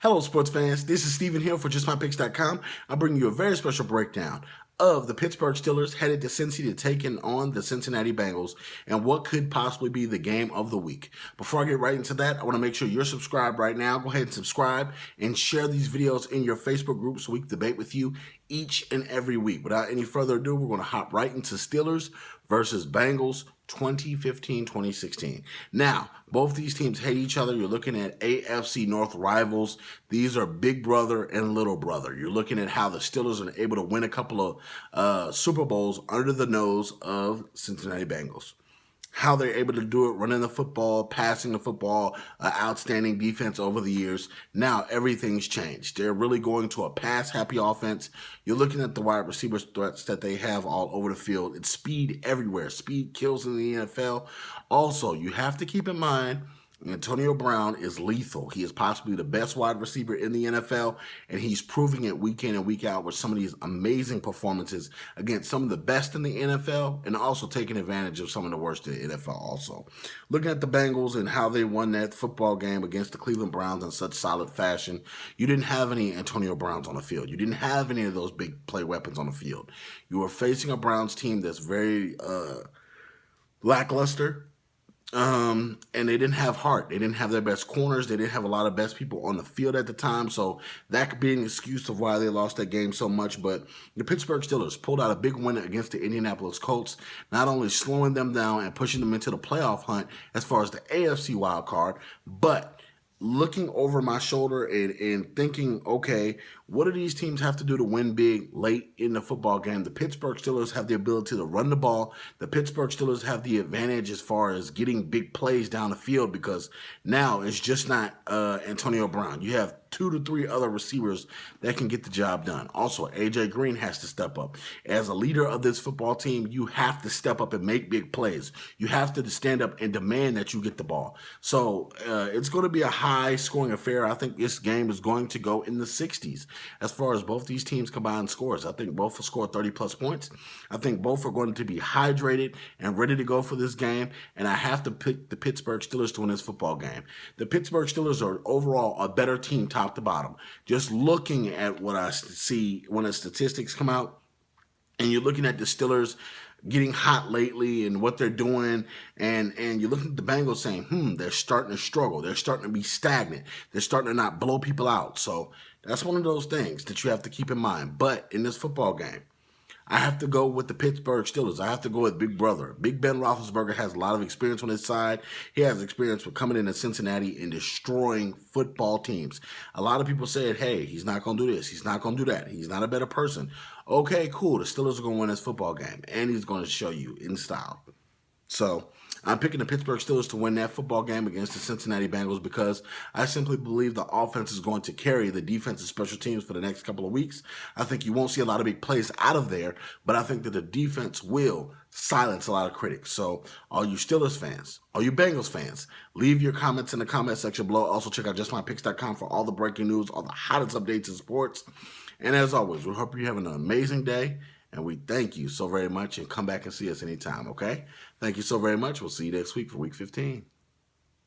Hello, sports fans. This is Steven Hill for JustMyPicks.com. I'm bringing you a very special breakdown of the Pittsburgh Steelers headed to Cincy to take on the Cincinnati Bengals and what could possibly be the game of the week. Before I get right into that, I want to make sure you're subscribed right now. Go ahead and subscribe and share these videos in your Facebook group so we can debate with you each and every week. Without any further ado, we're going to hop right into Steelers versus Bengals 2015-2016. Now, both these teams hate each other. You're looking at AFC North rivals. These are big brother and little brother. You're looking at how the Steelers are able to win a couple of Super Bowls under the nose of Cincinnati Bengals. How they're able to do it, running the football, passing the football, outstanding defense over the years. Now everything's changed. They're really going to a pass-happy offense. You're looking at the wide receiver threats that they have all over the field. It's speed everywhere. Speed kills in the NFL. Also, you have to keep in mind, Antonio Brown is lethal. He is possibly the best wide receiver in the NFL, and he's proving it week in and week out with some of these amazing performances against some of the best in the NFL and also taking advantage of some of the worst in the NFL also. Looking at the Bengals and how they won that football game against the Cleveland Browns in such solid fashion, you didn't have any Antonio Browns on the field. You didn't have any of those big play weapons on the field. You were facing a Browns team that's very lackluster. And they didn't have heart. They didn't have their best corners. They didn't have a lot of best people on the field at the time. So that could be an excuse of why they lost that game so much. But the Pittsburgh Steelers pulled out a big win against the Indianapolis Colts, not only slowing them down and pushing them into the playoff hunt as far as the AFC wild card, but looking over my shoulder and thinking, okay, what do these teams have to do to win big late in the football game? The Pittsburgh Steelers have the ability to run the ball. The Pittsburgh Steelers have the advantage as far as getting big plays down the field because now it's just not Antonio Brown. You have 2 to 3 other receivers that can get the job done. Also, A.J.Green has to step up. As a leader of this football team, you have to step up and make big plays. You have to stand up and demand that you get the ball. So it's going to be a high-scoring affair. I think this game is going to go in the 60s as far as both these teams combined scores. I think both will score 30-plus points. I think both are going to be hydrated and ready to go for this game, and I have to pick the Pittsburgh Steelers to win this football game. The Pittsburgh Steelers are overall a better team top to bottom. Just looking at what I see when the statistics come out, and you're looking at the Steelers getting hot lately and what they're doing, and you're looking at the Bengals saying, they're starting to struggle. They're starting to be stagnant. They're starting to not blow people out. So that's one of those things that you have to keep in mind. But in this football game, I have to go with the Pittsburgh Steelers. I have to go with Big Brother. Big Ben Roethlisberger has a lot of experience on his side. He has experience with coming into Cincinnati and destroying football teams. A lot of people said, hey, he's not going to do this. He's not going to do that. He's not a better person. Okay, cool. The Steelers are going to win this football game, and he's going to show you in style. So I'm picking the Pittsburgh Steelers to win that football game against the Cincinnati Bengals because I simply believe the offense is going to carry the defense and special teams for the next couple of weeks. I think you won't see a lot of big plays out of there, but I think that the defense will silence a lot of critics. So all you Steelers fans, all you Bengals fans, leave your comments in the comment section below. Also check out JustMyPicks.com for all the breaking news, all the hottest updates in sports. And as always, we hope you're having an amazing day. And we thank you so very much, and come back and see us anytime, okay? Thank you so very much. We'll see you next week for Week 15.